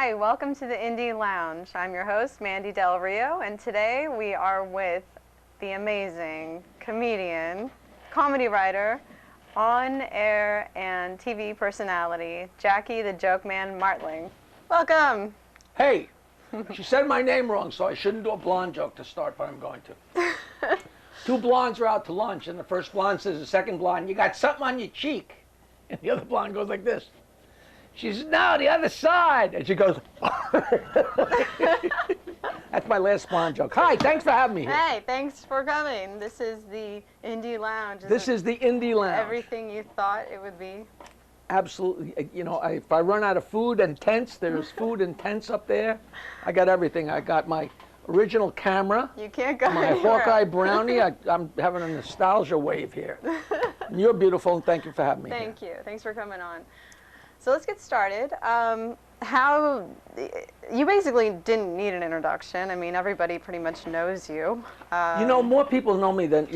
Hi, welcome to the Indie Lounge. I'm your host, Mandy Del Rio, and today we are with the amazing comedian, comedy writer, on-air and TV personality, Jackie the Joke Man Martling. Welcome. Hey, she said my name wrong, so I shouldn't do a blonde joke to start, but I'm going to. Two blondes are out to lunch, and the first blonde says to the second blonde, "You got something on your cheek." And the other blonde goes like this. She says, "No, the other side." And she goes, That's my last blonde joke. Hi, thanks for having me here. Hey, thanks for coming. This is the Indie Lounge. This is the Indie Lounge. Everything you thought it would be. Absolutely. You know, if I run out of food and tents, there's food and tents up there. I got everything. I got my original camera. You can't go my anywhere. Hawkeye brownie. I'm having a nostalgia wave here. And you're beautiful, and thank you for having me Thank here. you. Thanks for coming on. So let's get started. You basically didn't need an introduction. I mean, everybody pretty much knows you. You know, more people know me than,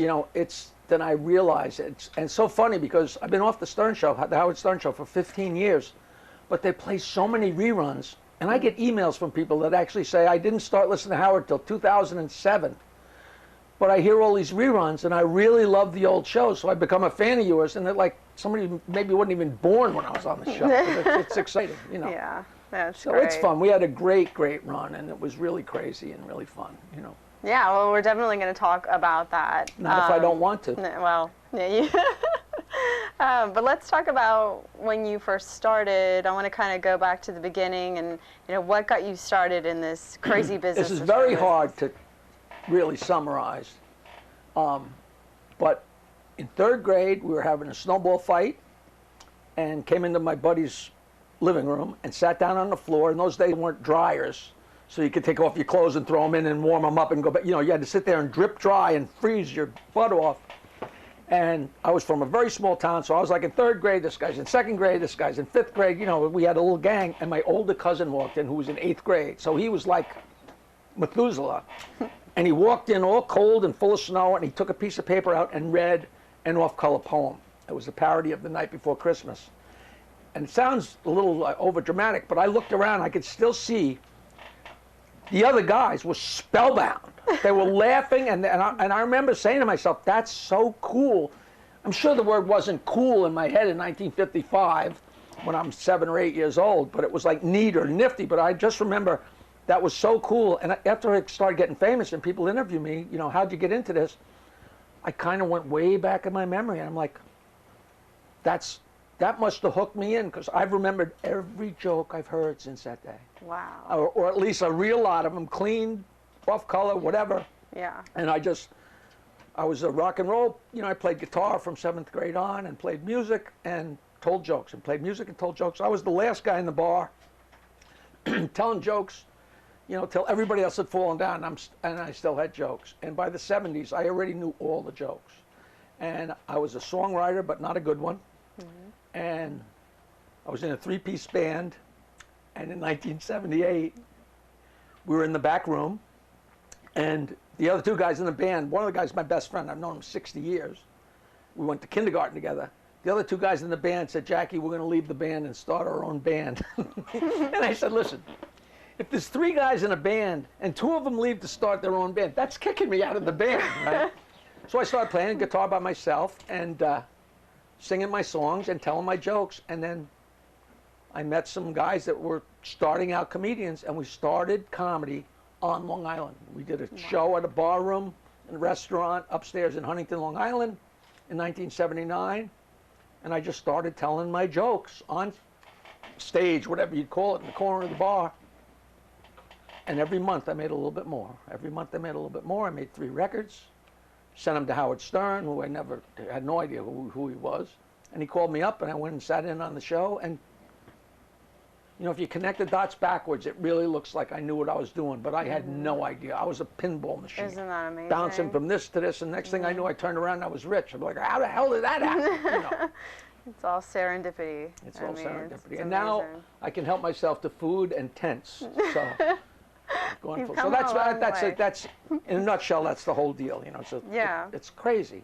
than I realize. And it's so funny because I've been off the Stern Show, the Howard Stern Show, for 15 years, but they play so many reruns, and I get emails from people that actually say, "I didn't start listening to Howard till 2007, but I hear all these reruns, and I really love the old shows, so I become a fan of yours," and they're like, somebody maybe wasn't even born when I was on the show. It's exciting, you know. Yeah, that's so great. It's fun. We had a great run, and it was really crazy and really fun, you know. Yeah, well, we're definitely going to talk about that. Not if I don't want to. Well, yeah. But let's talk about when you first started. I want to kind of go back to the beginning and, what got you started in this crazy business. This is very hard to really summarize. But in third grade, we were having a snowball fight and came into my buddy's living room and sat down on the floor. In those days, there weren't dryers, so you could take off your clothes and throw them in and warm them up and go back. You had to sit there and drip dry and freeze your butt off. And I was from a very small town, so I was like in third grade, this guy's in second grade, this guy's in fifth grade. We had a little gang, and my older cousin walked in who was in eighth grade. So he was like Methuselah. And he walked in all cold and full of snow, and he took a piece of paper out and read an off-color poem. It was a parody of The Night Before Christmas. And it sounds a little over-dramatic, but I looked around, I could still see the other guys were spellbound. They were laughing, and I remember saying to myself, "That's so cool." I'm sure the word wasn't cool in my head in 1955 when I'm 7 or 8 years old, but it was like neat or nifty. But I just remember that was so cool. And after I started getting famous and people interview me, how'd you get into this? I kind of went way back in my memory, and I'm like, that must have hooked me in, because I've remembered every joke I've heard since that day. Wow. Or at least a real lot of them, clean, off color, whatever. Yeah. And I was a rock and roll, I played guitar from 7th grade on and played music and told jokes and played music and told jokes. I was the last guy in the bar telling jokes, till everybody else had fallen down, and I still had jokes. And by the 70s, I already knew all the jokes. And I was a songwriter, but not a good one. Mm-hmm. And I was in a 3-piece band, and in 1978, we were in the back room, and the other 2 guys in the band, one of the guys is my best friend, I've known him 60 years. We went to kindergarten together. The other 2 guys in the band said, "Jackie, we're going to leave the band and start our own band." And I said, "Listen, if there's 3 guys in a band and 2 of them leave to start their own band, that's kicking me out of the band, right?" So I started playing guitar by myself and singing my songs and telling my jokes. And then I met some guys that were starting out comedians, and we started comedy on Long Island. We did a show at a bar room and restaurant upstairs in Huntington, Long Island in 1979. And I just started telling my jokes on stage, whatever you'd call it, in the corner of the bar. And every month I made a little bit more. Every month I made a little bit more. I made 3 records, sent them to Howard Stern, who I had no idea who he was. And he called me up, and I went and sat in on the show. And, if you connect the dots backwards, it really looks like I knew what I was doing, but I had no idea. I was a pinball machine. Isn't that amazing? Bouncing from this to this, and next thing I knew, I turned around and I was rich. I'm like, how the hell did that happen? It's all serendipity. It's all serendipity. And now I can help myself to food and tents. So going for, so that's in a nutshell, that's the whole deal, So it's crazy,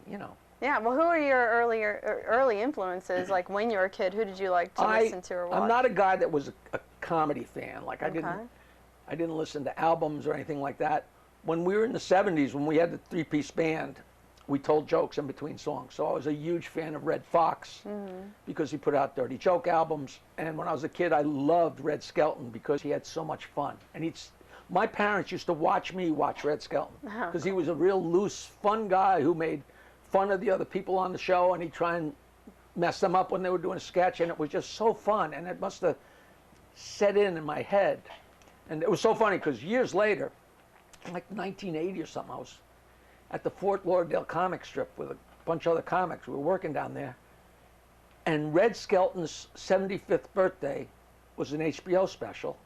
Yeah, well, who are your early influences? Like when you were a kid, who did you like to listen to or watch? I'm not a guy that was a comedy fan. Like I didn't listen to albums or anything like that. When we were in the 70s, when we had the three-piece band, we told jokes in between songs. So I was a huge fan of Red Fox because he put out Dirty Joke albums. And when I was a kid, I loved Red Skelton because he had so much fun. And my parents used to watch me watch Red Skelton because he was a real loose, fun guy who made fun of the other people on the show, and he'd try and mess them up when they were doing a sketch, and it was just so fun, and it must have set in my head. And it was so funny because years later, like 1980 or something, I was at the Fort Lauderdale comic strip with a bunch of other comics. We were working down there, and Red Skelton's 75th birthday was an HBO special,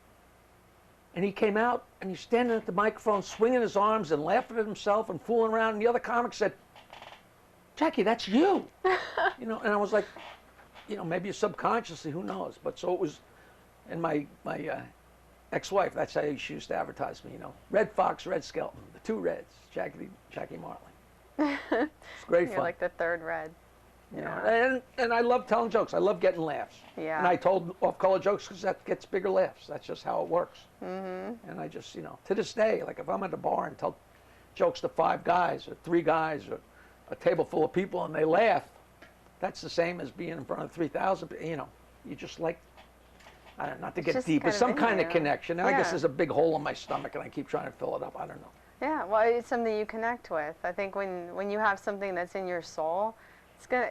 and he came out, and he's standing at the microphone, swinging his arms and laughing at himself and fooling around, and the other comics said, "Jackie, that's you." You know, and I was like, you know, maybe subconsciously, who knows? But so it was, and my ex-wife, that's how she used to advertise me, you know. Red Fox, Red Skelton, the two Reds, Jackie Martling. It's great fun. You're like the third Red. You know, and I love telling jokes. I love getting laughs. Yeah. And I told off-color jokes because that gets bigger laughs. That's just how it works. And I just, you know, to this day, like if I'm at a bar and tell jokes to 5 guys or 3 guys or a table full of people and they laugh, that's the same as being in front of 3,000. You know, you just like, I don't know, not to get deep, but some kind of connection. And I guess there's a big hole in my stomach and I keep trying to fill it up. I don't know. Yeah, well, it's something you connect with. I think when you have something that's in your soul, it's gonna.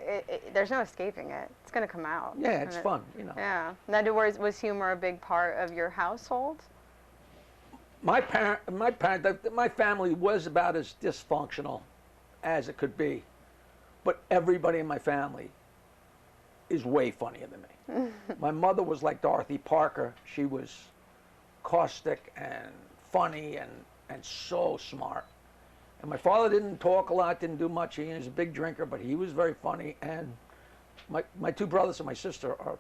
There's no escaping it. It's gonna come out. Yeah, it's fun, you know. Yeah. Now, was humor a big part of your household? My family was about as dysfunctional as it could be, but everybody in my family is way funnier than me. My mother was like Dorothy Parker. She was caustic and funny and so smart. And my father didn't talk a lot, didn't do much. He was a big drinker, but he was very funny. And my 2 brothers and my sister are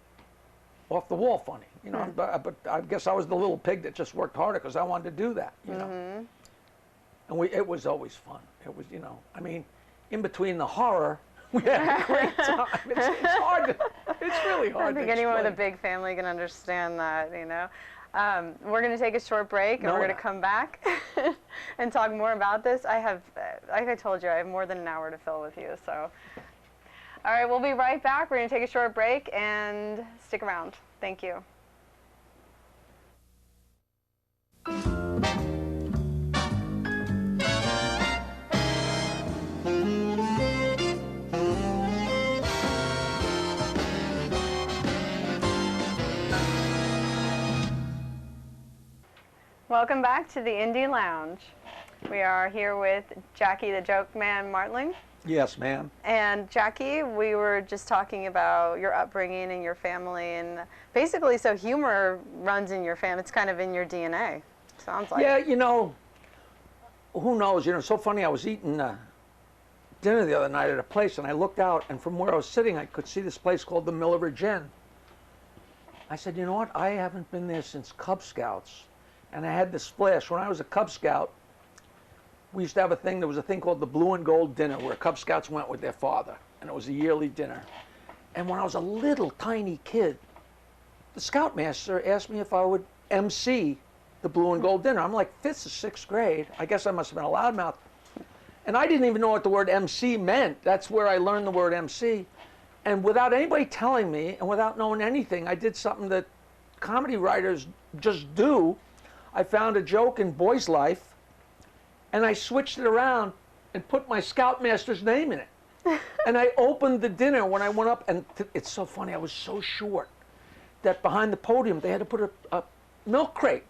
off the wall funny, you know. But I guess I was the little pig that just worked harder because I wanted to do that, you know. And it was always fun. It was, you know, I mean, in between the horror, we had a great time. It's hard to, it's really hard to I think anyone with a big family can understand that, you know. We're going to take a short break, and we're going to come back and talk more about this. Like I told you, I have more than an hour to fill with you. So, all right, we'll be right back. We're going to take a short break and stick around. Thank you. Welcome back to the Indie Lounge. We are here with Jackie the Joke Man Martling. Yes, ma'am. And Jackie, we were just talking about your upbringing and your family, and basically, so humor runs in your family. It's kind of in your DNA, sounds like. Yeah, you know, who knows? You know, it's so funny. I was eating dinner the other night at a place, and I looked out, and from where I was sitting, I could see this place called the Miller Inn. I said, you know what? I haven't been there since Cub Scouts. And I had this flash. When I was a Cub Scout, we used to have a thing. There was a thing called the Blue and Gold Dinner where Cub Scouts went with their father. And it was a yearly dinner. And when I was a little tiny kid, the Scoutmaster asked me if I would MC the Blue and Gold Dinner. I'm like 5th or 6th grade. I guess I must have been a loudmouth. And I didn't even know what the word MC meant. That's where I learned the word MC. And without anybody telling me and without knowing anything, I did something that comedy writers just do. I found a joke in Boy's Life, and I switched it around and put my Scoutmaster's name in it. And I opened the dinner when I went up, and it's so funny, I was so short that behind the podium they had to put a milk crate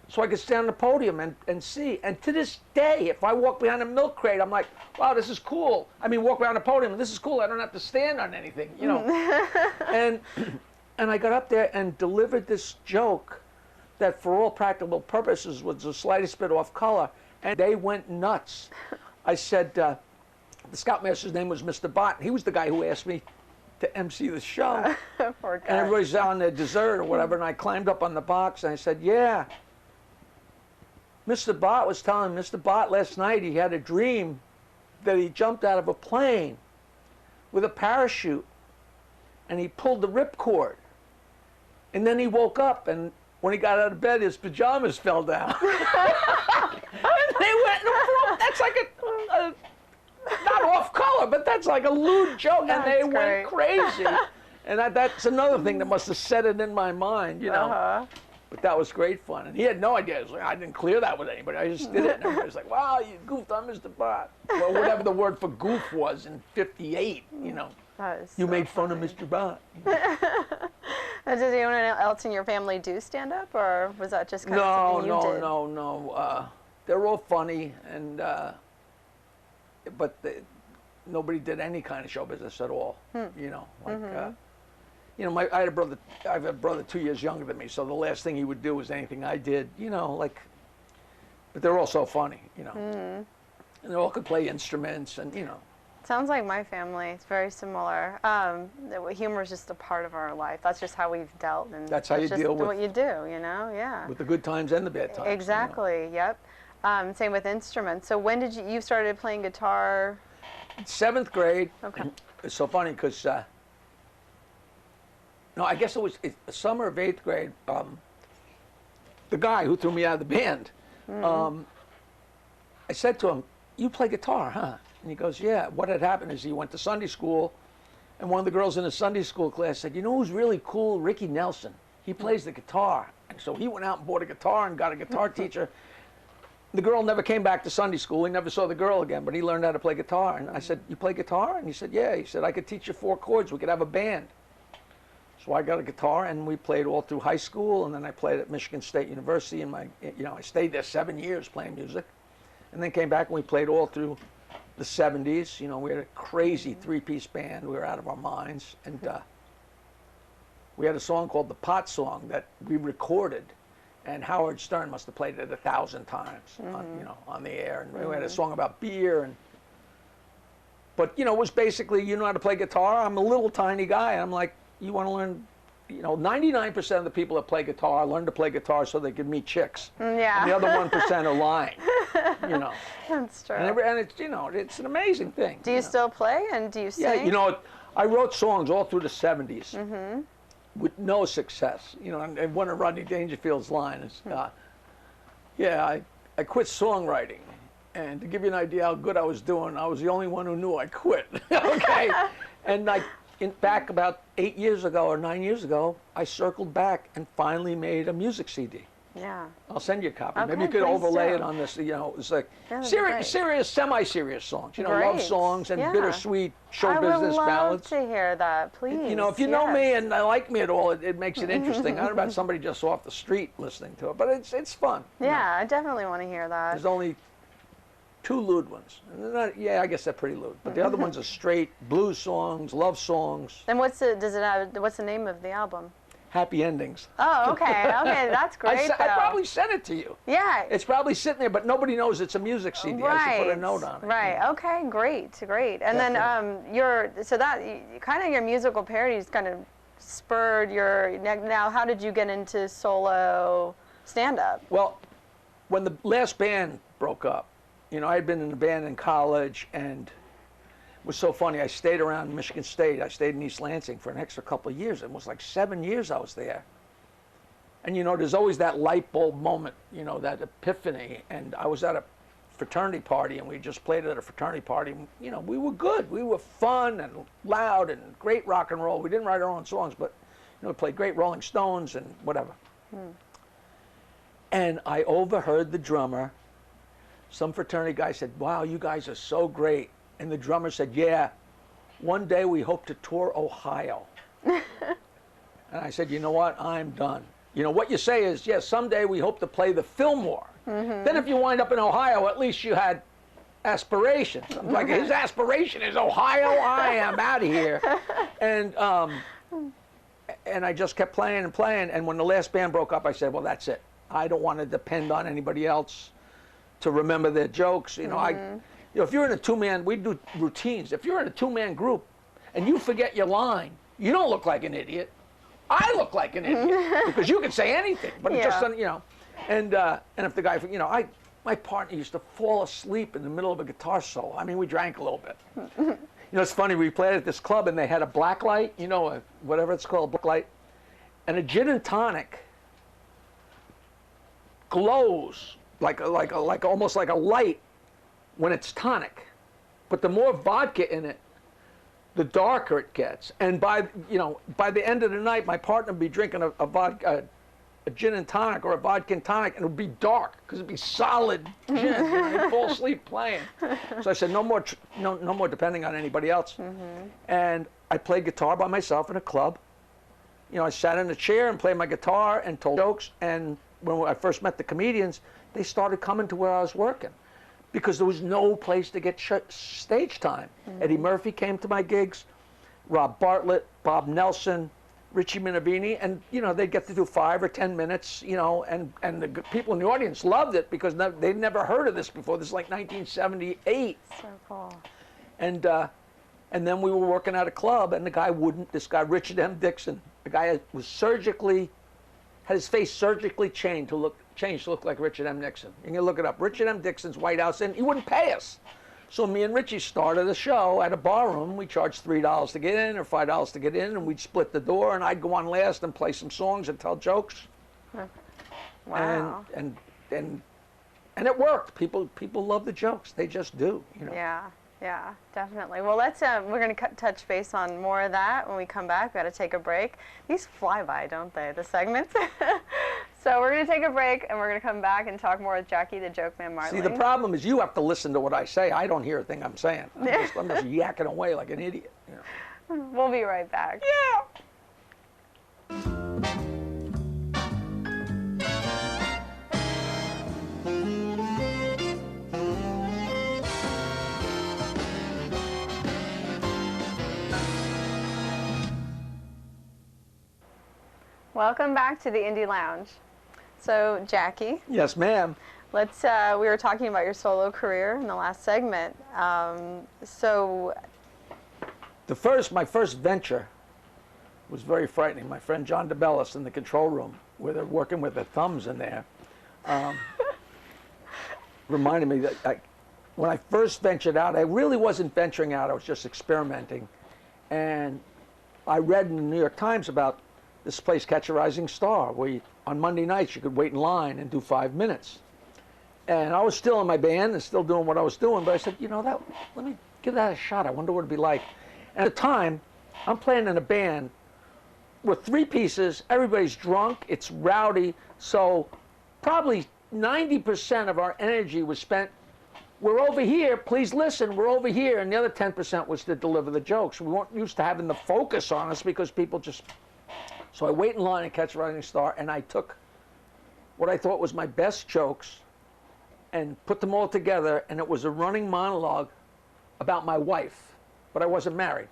so I could stand on the podium and see. And to this day, if I walk behind a milk crate, I'm like, wow, this is cool. I mean, walk around the podium, this is cool. I don't have to stand on anything, you know. and I got up there and delivered this joke that for all practical purposes was the slightest bit off color, and they went nuts. I said, the Scoutmaster's name was Mr. Bott. He was the guy who asked me to MC the show. Poor guy. And everybody's on their dessert or whatever, and I climbed up on the box and I said, yeah. Mr. Bott was telling Mr. Bott last night he had a dream that he jumped out of a plane with a parachute and he pulled the ripcord. And then he woke up and when he got out of bed, his pajamas fell down. And they went, that's like a not off color, but that's like a lewd joke, and they went crazy. And that's another thing that must have set it in my mind, you know. But that was great fun, and he had no idea. I didn't clear that with anybody. I just did it, and everybody was like, "Wow, you goofed on Mr. Bott." Well, whatever the word for goof was in '58, you know. You made fun of Mr. Bott. Did anyone else in your family do stand-up, or was that just kind of something you did? No. They're all funny, and but nobody did any kind of show business at all. You know, like. You know, I have a brother 2 years younger than me, so the last thing he would do was anything I did, you know, like, but they're all so funny, you know. And they all could play instruments, and, you know. Sounds like my family. It's very similar. Humor is just a part of our life. That's just how we've dealt. And that's how you deal with what you do, you know, with the good times and the bad times. Exactly, you know? Yep. Same with instruments. So when did you started playing guitar? 7th grade. Okay. It's so funny because, no, I guess it was the summer of 8th grade. The guy who threw me out of the band, I said to him, "You play guitar, huh?" And he goes, "Yeah." What had happened is he went to Sunday school, and one of the girls in the Sunday school class said, "You know who's really cool? Ricky Nelson. He plays the guitar." And so he went out and bought a guitar and got a guitar teacher. The girl never came back to Sunday school. He never saw the girl again, but he learned how to play guitar. And I said, "You play guitar?" And he said, "Yeah." He said, "I could teach you 4 chords. We could have a band." So I got a guitar, and we played all through high school, and then I played at Michigan State University. And I stayed there 7 years playing music, and then came back and we played all through the '70s. You know, we had a crazy 3-piece band. We were out of our minds, and we had a song called "The Pot Song" that we recorded, and Howard Stern must have played it 1,000 times, on the air. And we had a song about beer, but you know, it was basically, you know how to play guitar. I'm a little tiny guy, and I'm like, you want to learn, 99% of the people that play guitar learn to play guitar so they can meet chicks. Yeah. And the other 1% are lying, you know. That's true. And it's, it's an amazing thing. Do you still play, and do you sing? Yeah, you know, I wrote songs all through the '70s with no success. You know, and one of Rodney Dangerfield's lines is, I quit songwriting. And to give you an idea how good I was doing, I was the only one who knew I quit. Okay? And back about 8 years ago or 9 years ago, I circled back and finally made a music CD. Yeah. I'll send you a copy. Okay, Maybe you could overlay it on this. It's like serious, semi-serious songs. Love songs and bittersweet show business ballads. I would love to hear that, please. If you know me and like me at all, it makes it interesting. I don't know about somebody just off the street listening to it, but it's fun. Yeah, I definitely want to hear that. There's only 2 lewd ones. I guess they're pretty lewd. But the other ones are straight blues songs, love songs. And what's the name of the album? Happy Endings. Oh, okay. Okay, that's great. I probably sent it to you. Yeah. It's probably sitting there, but nobody knows it's a music CD. Right. I should put a note on it. Right. Okay. Great. And then your musical parodies kind of spurred your. Now, how did you get into solo stand-up? Well, when the last band broke up, I had been in a band in college, and it was so funny. I stayed around Michigan State. I stayed in East Lansing for an extra couple of years. It was like 7 years I was there. And, there's always that light bulb moment, that epiphany. And I was at a fraternity party, and we just played at a fraternity party. We were good. We were fun and loud and great rock and roll. We didn't write our own songs, but, we played great Rolling Stones and whatever. And I overheard the drummer. Some fraternity guy said, "Wow, you guys are so great." And the drummer said, "Yeah, one day we hope to tour Ohio." And I said, "You know what? I'm done. What you say is, yes, someday we hope to play the Fillmore. Then if you wind up in Ohio, at least you had aspirations." I'm like, his aspiration is Ohio? I am out of here. And I just kept playing and playing. And when the last band broke up, I said, well, that's it. I don't want to depend on anybody else to remember their jokes. If you're in a 2-man, we do routines. If you're in a 2-man group and you forget your line, you don't look like an idiot. I look like an idiot because you can say anything, but it just doesn't, And if the guy, my partner used to fall asleep in the middle of a guitar solo. I mean, we drank a little bit. It's funny. We played at this club and they had a black light, whatever it's called, black light, and a gin and tonic glows like almost like a light when it's tonic. But the more vodka in it, the darker it gets. And by the end of the night, my partner would be drinking a vodka, a gin and tonic or a vodka and tonic, and it would be dark because it'd be solid gin. And I'd fall asleep playing. So I said, no more depending on anybody else. And I played guitar by myself in a club. You know, I sat in a chair and played my guitar and told jokes. And when I first met the comedians, they started coming to where I was working because there was no place to get stage time. Eddie Murphy came to my gigs, Rob Bartlett, Bob Nelson, Richie Minervini, and you know, they'd get to do 5 or 10 minutes, you know, and the people in the audience loved it because they'd never heard of this before. This is like 1978. So cool. And then we were working at a club, and the guy wouldn't. This guy, Richard M. Dixon, the guy was had his face surgically changed to look like Richard M. Nixon. You can look it up. Richard M. Dixon's White House, and he wouldn't pay us. So me and Richie started a show at a bar room. We charged $3 to get in or $5 to get in, and we'd split the door, and I'd go on last and play some songs and tell jokes. Wow. And it worked. People love the jokes. They just do. You know. Yeah, definitely. Well, let's we're going to touch base on more of that when we come back. We've got to take a break. These fly by, don't they, the segments? So we're going to take a break, and we're going to come back and talk more with Jackie the Joke Man Martling. See, the problem is you have to listen to what I say. I don't hear a thing I'm saying. I'm just yakking away like an idiot. You know. We'll be right back. Yeah. Welcome back to the Indie Lounge. So, Jackie. Yes, ma'am. Let's. We were talking about your solo career in the last segment. So. My first venture was very frightening. My friend John DeBellis in the control room, where they're working with their thumbs in there, reminded me that when I first ventured out, I really wasn't venturing out. I was just experimenting, and I read in the New York Times about this place, Catch a Rising Star, where on Monday nights you could wait in line and do 5 minutes. And I was still in my band and still doing what I was doing, but I said, you know, let me give that a shot. I wonder what it'd be like. And at the time, I'm playing in a band with 3 pieces. Everybody's drunk. It's rowdy. So probably 90% of our energy was spent, we're over here, please listen, we're over here. And the other 10% was to deliver the jokes. We weren't used to having the focus on us because people just... So I wait in line and Catch a Rising Star, and I took what I thought was my best jokes and put them all together, and it was a running monologue about my wife, but I wasn't married.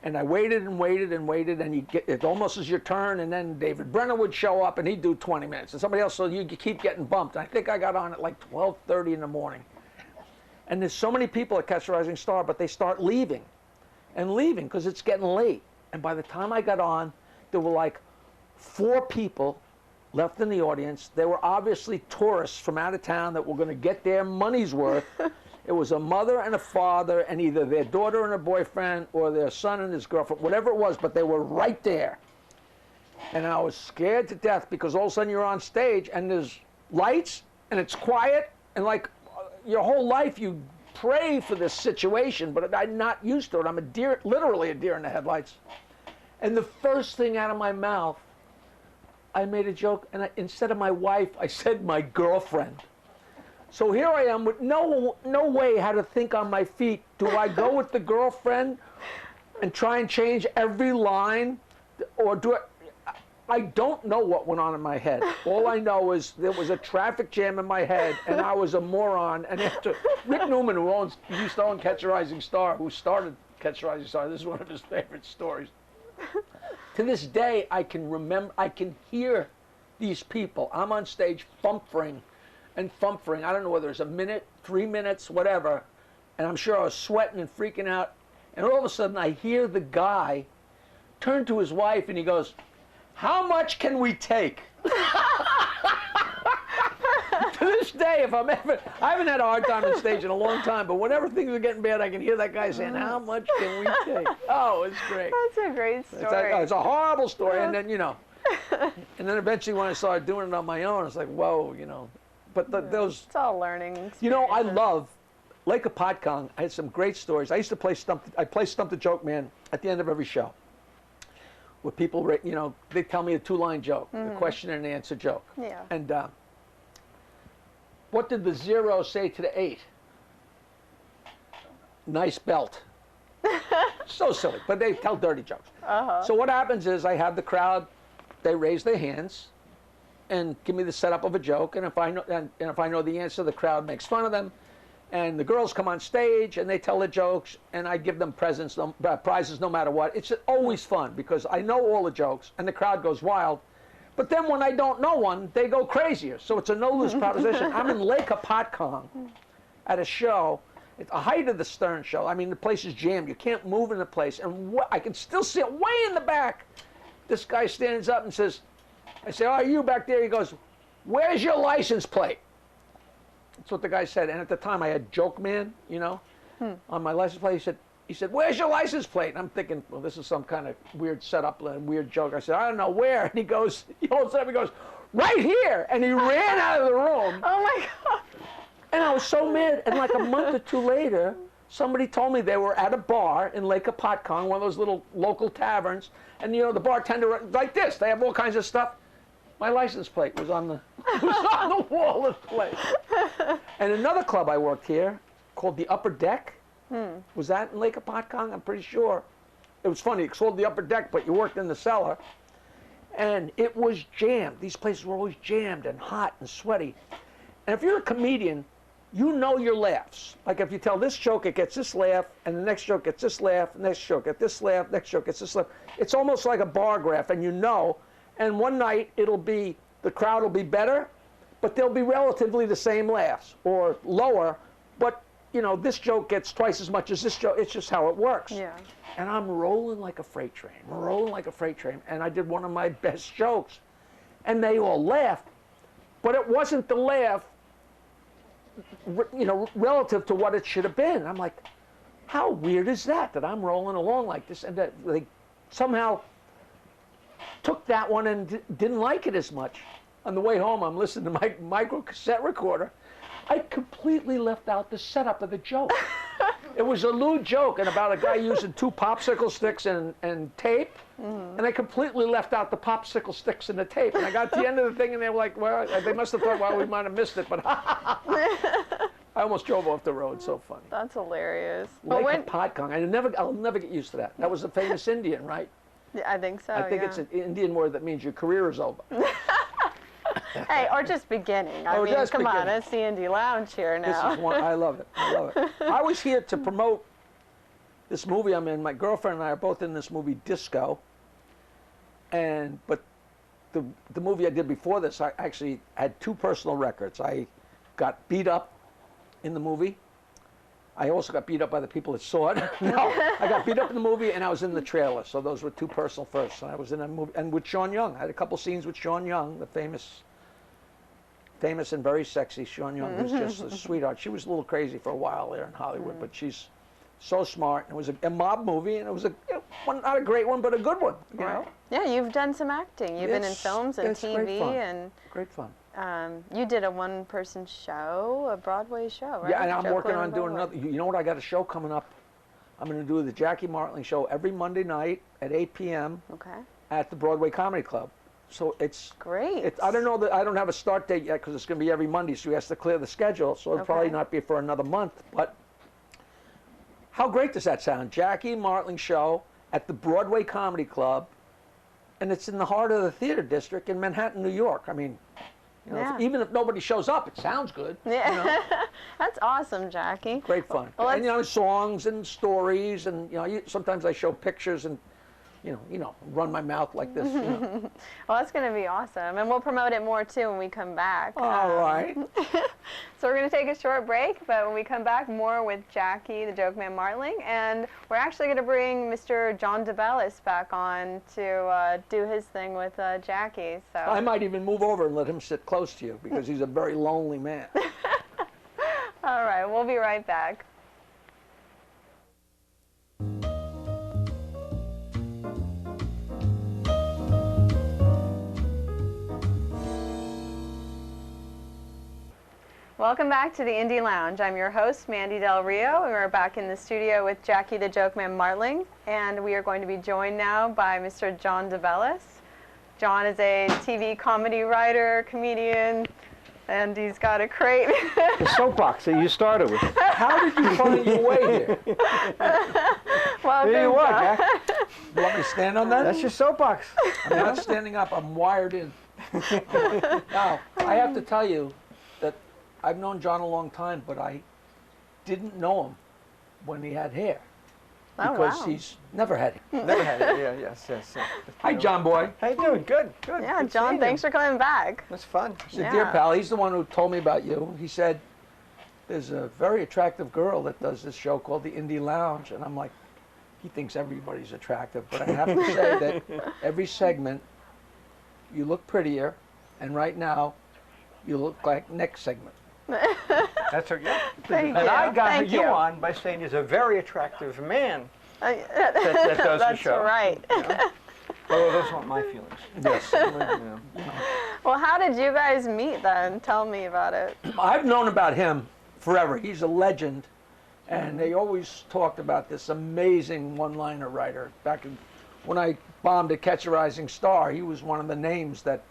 And I waited and waited and waited, and it almost is your turn, and then David Brenner would show up, and he'd do 20 minutes, and somebody else, so you keep getting bumped. And I think I got on at like 12:30 in the morning. And there's so many people at Catch a Rising Star, but they start leaving because it's getting late. And by the time I got on, there were like 4 people left in the audience. They were obviously tourists from out of town that were going to get their money's worth. It was a mother and a father and either their daughter and her boyfriend or their son and his girlfriend, whatever it was, but they were right there. And I was scared to death because all of a sudden you're on stage and there's lights and it's quiet and like your whole life you pray for this situation, but I'm not used to it. I'm literally a deer in the headlights. And the first thing out of my mouth, I made a joke, and instead of my wife, I said my girlfriend. So here I am with no way how to think on my feet. Do I go with the girlfriend and try and change every line, or do I don't know what went on in my head. All I know is there was a traffic jam in my head, and I was a moron. And after Rick Newman, who used to own Catch a Rising Star, who started Catch a Rising Star, this is one of his favorite stories. To this day, I can hear these people. I'm on stage fumfering and fumfering. I don't know whether it's a minute, 3 minutes, whatever. And I'm sure I was sweating and freaking out. And all of a sudden, I hear the guy turn to his wife, and he goes, "How much can we take?" To this day, I haven't had a hard time on stage in a long time, but whenever things are getting bad, I can hear that guy saying, "How much can we take?" Oh, it's great. That's a great story. It's a horrible story, and then, you know, And then eventually when I started doing it on my own, it's like, whoa, you know. But those... It's all learning. You know, I love Lake of Podkong. I had some great stories. I used to play Stump the Joke Man at the end of every show. Where people, you know, they tell me a two-line joke, a question and answer joke. Yeah. And what did the 0 say to the 8? Nice belt. So silly, but they tell dirty jokes. So what happens is I have the crowd, they raise their hands and give me the setup of a joke, and if I know the answer, the crowd makes fun of them, and the girls come on stage and they tell the jokes, and I give them prizes no matter what. It's always fun because I know all the jokes and the crowd goes wild. But then when I don't know one, they go crazier. So it's a no-lose proposition. I'm in Lake of Podkong at a show. It's a height of the Stern show. I mean, the place is jammed. You can't move in the place. And I can still see it way in the back. This guy stands up and says, I say, oh, you back there? He goes, where's your license plate? That's what the guy said. And at the time, I had Joke Man, you know, on my license plate. He said, where's your license plate? And I'm thinking, well, this is some kind of weird setup, weird joke. I said, I don't know where. And he goes, he holds it up, he goes, right here. And he ran out of the room. Oh, my God. And I was so mad. And like a month or two later, somebody told me they were at a bar in Lake of Podkong, one of those little local taverns. And, you know, the bartender, like this, they have all kinds of stuff. My license plate was on the, wall of the place. And another club I worked here called the Upper Deck. Was that in Lake of Podkong? I'm pretty sure. It was funny. It's called the Upper Deck, but you worked in the cellar. And it was jammed. These places were always jammed and hot and sweaty. And if you're a comedian, you know your laughs. Like if you tell this joke, it gets this laugh, and the next joke gets this laugh, next joke gets this laugh, next joke gets this laugh. It's almost like a bar graph, and you know. And one night, the crowd will be better, but they'll be relatively the same laughs, or lower, but you know, this joke gets twice as much as this joke. It's just how it works. Yeah. And I'm rolling like a freight train, and I did one of my best jokes. And they all laughed, but it wasn't the laugh, you know, relative to what it should have been. I'm like, how weird is that I'm rolling along like this, and that they somehow took that one and didn't like it as much. On the way home, I'm listening to my micro cassette recorder. I completely left out the setup of the joke. It was a lewd joke and about a guy using 2 popsicle sticks and tape, and I completely left out the popsicle sticks and the tape. And I got to the end of the thing, and they were like, well, they must have thought, well, we might have missed it, but I almost drove off the road. So funny. That's hilarious. Lake of Podkong. I'll never get used to that. That was a famous Indian, right? Yeah, I think so. I think it's an Indian word that means your career is over. Hey, or just beginning. I mean, come on, it's the Indie Lounge here now. This is one, I love it. I love it. I was here to promote this movie I'm in. My girlfriend and I are both in this movie, Disco. But the movie I did before this, I actually had 2 personal records. I got beat up in the movie. I also got beat up by the people that saw it. No, I got beat up in the movie, and I was in the trailer. So those were 2 personal firsts. And I was in a movie, and with Sean Young. I had a couple scenes with Sean Young, the famous and very sexy Sean Young, who's just a sweetheart. She was a little crazy for a while there in Hollywood, but she's so smart. It was a mob movie, and it was not a great one, but a good one. You know? Yeah, you've done some acting. You've been in films and TV, and great fun. You did a one-person show, a Broadway show, right? Yeah, and I'm working on doing another. You know what? I got a show coming up. I'm going to do the Jackie Martling show every Monday night at 8 p.m. At the Broadway Comedy Club. So it's great. I don't know that I don't have a start date yet because it's going to be every Monday, so he has to clear the schedule. So it'll probably not be for another month. But how great does that sound? Jackie Martling show at the Broadway Comedy Club, and it's in the heart of the theater district in Manhattan, New York. I mean, you know, even if nobody shows up, it sounds good. Yeah, you know? That's awesome, Jackie. Great fun. Well, and you know, songs and stories, and you know, sometimes I show pictures and. You know, run my mouth like this. You know. Well, that's going to be awesome, and we'll promote it more too when we come back. All right. So we're going to take a short break, but when we come back, more with Jackie, the Joke Man Martling, and we're actually going to bring Mr. John DeBellis back on to do his thing with Jackie. So I might even move over and let him sit close to you because he's a very lonely man. All right, we'll be right back. Welcome back to the Indie Lounge. I'm your host, Mandy Del Rio, and we're back in the studio with Jackie the Joke Man Martling, and we are going to be joined now by Mr. John DeBellis. John is a TV comedy writer, comedian, and he's got a crate. The soapbox that you started with. How did you find your way here? Welcome, There you are, John. Jack. You want me to stand on that? That's your soapbox. I'm not standing up. I'm wired in. Now, I have to tell you that I've known John a long time, but I didn't know him when he had hair. Oh, Because wow. he's never had it. Never had it. Yeah, yes. Hi, John boy. How you doing? Good. Yeah, Good John, seeing thanks you. for coming back. That's fun. He's a Yeah. dear pal. He's the one who told me about you. He said, there's a very attractive girl that does this show called the Indie Lounge. And I'm like, he thinks everybody's attractive. But I have to say that every segment, you look prettier. And right now, you look like next segment. That's okay. Yeah. Thank And you. I got Thank you you. on by saying he's a very attractive man That that does the That's show. right. Yeah. Oh, those aren't my feelings. Yes. Yeah. Well, how did you guys meet then? Tell me about it. I've known about him forever. He's a legend. And they always talked about this amazing one-liner writer. When I bombed at Catch a Rising Star, he was one of the names that,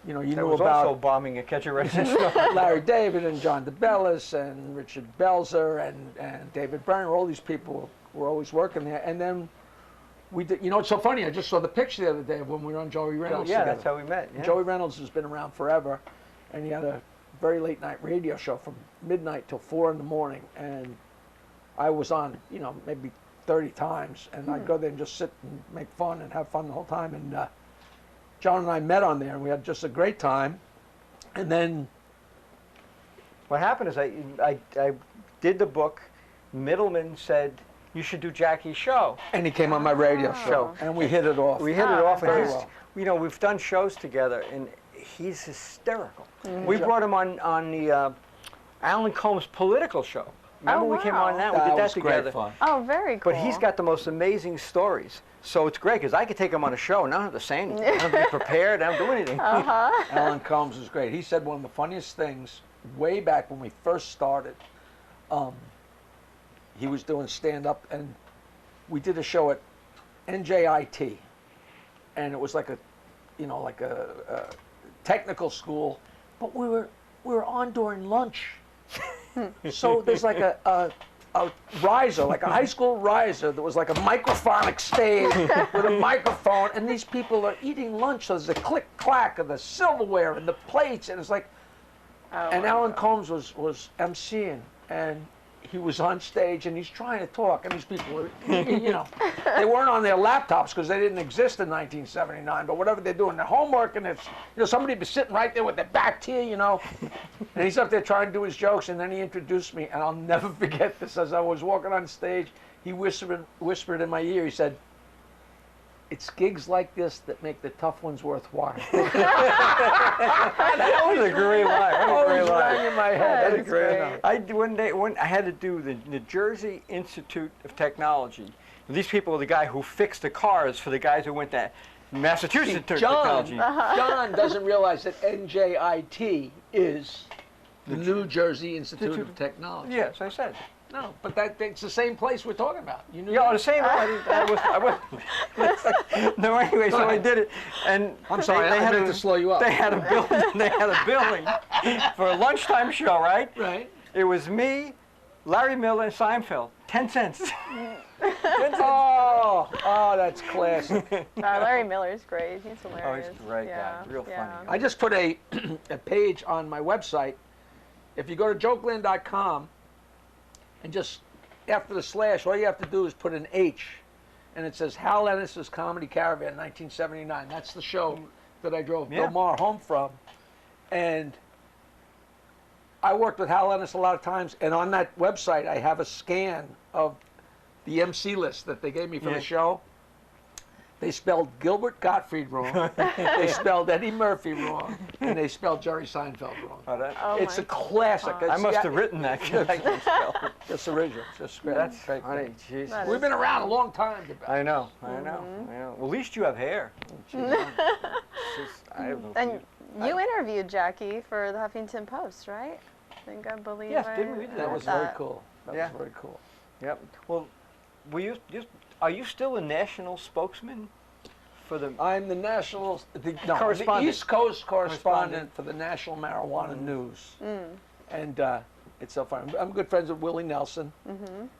you That knew was about. also bombing a Catch a Rising Star. Larry David and John DeBellis and Richard Belzer and David Brenner. All these people were always working there. And then we did, it's so funny. I just saw the picture the other day of when we were on Joey Reynolds Yeah, together. that's how we met. Yeah. Joey Reynolds has been around forever, and he had a very late night radio show from midnight till 4 in the morning. And I was on, maybe 30 times, and I'd go there and just sit and make fun and have fun the whole time. And John and I met on there, and we had just a great time. And then What happened is I did the book. Middleman said, you should do Jackie's show. and he came on my radio Oh. show, and we hit it off. We hit Oh, it off, and very he's, well. we've done shows together, and he's hysterical. We brought him on the Alan Combs political show. Remember we came wow. on that? We did that was together. great fun. Oh, very cool. But he's got the most amazing stories. So it's great, because I could take him on a show and I don't have to say anything. I don't have to be prepared. I don't do anything. Alan Combs was great. He said one of the funniest things way back when we first started. He was doing stand-up, and we did a show at NJIT, and it was like a technical school, but we were on during lunch. So there's like a riser, like a high school riser that was like a microphonic stage with a microphone, and these people are eating lunch, so there's a click-clack of the silverware and the plates, and it's like, and Alan Combs was emceeing, and he was on stage, and he's trying to talk, and these people were, they weren't on their laptops because they didn't exist in 1979, but whatever they're doing, their homework, and it's, somebody be sitting right there with their back to you, and he's up there trying to do his jokes, and then he introduced me, and I'll never forget this. As I was walking on stage, he whispered in my ear, he said, "It's gigs like this that make the tough ones worthwhile." That was a great line. What a great Always line. rang in my head. That's great. When I had to do the New Jersey Institute of Technology. These people are the guy who fixed the cars for the guys who went to Massachusetts Technology. John doesn't realize that NJIT is the New Jersey Institute of Technology. Yes, I said. No, but it's the same place we're talking about. You knew Yeah, that? the same. No, anyway, so I did it, and I'm sorry, I meant to slow you up. They had a building. They had a building for a lunchtime show, right? Right. It was me, Larry Miller, and Seinfeld. 10 cents. Oh, that's classic. Larry Miller's great. He's Oh, hilarious. he's a great guy. Real funny. I just put a page on my website. If you go to jokeland.com and just after the slash, all you have to do is put an H, and it says Hal Ennis's Comedy Caravan, 1979. That's the show that I drove Bill Maher home from, and I worked with Hal Ennis a lot of times. And on that website, I have a scan of the MC list that they gave me for the show. They spelled Gilbert Gottfried wrong. They spelled Eddie Murphy wrong, and they spelled Jerry Seinfeld wrong. It's a classic. I must have written that. Just original. Just great. That's great. funny. Jeez. We've been around a long time. I know. Well, at least you have hair. I have no And you interviewed Jackie for the Huffington Post, right? think, I believe. Yes, didn't we? That was very cool. That was very cool. Yep. Well, are you still a national spokesman for the? I'm the correspondent. the East Coast correspondent for the National Marijuana News. And it's so fun. I'm good friends with Willie Nelson.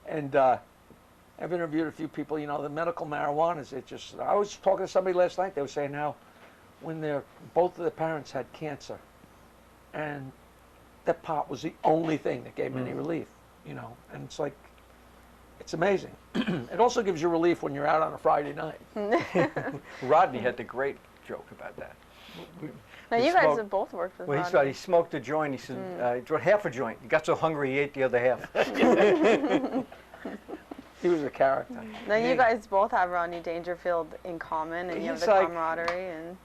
And I've interviewed a few people. You know, the medical marijuana is I was talking to somebody last night. They were saying how when both of their parents had cancer, and that pot was the only thing that gave them any relief. You know, and it's like, it's amazing. It also gives you relief when you're out on a Friday night. Rodney had the great joke about that. Now you guys have both worked with Rodney. Well, he smoked a joint. He said, he brought half a joint. He got so hungry he ate the other half. He was a character. Now you guys both have Rodney Dangerfield in common, and you have the camaraderie. And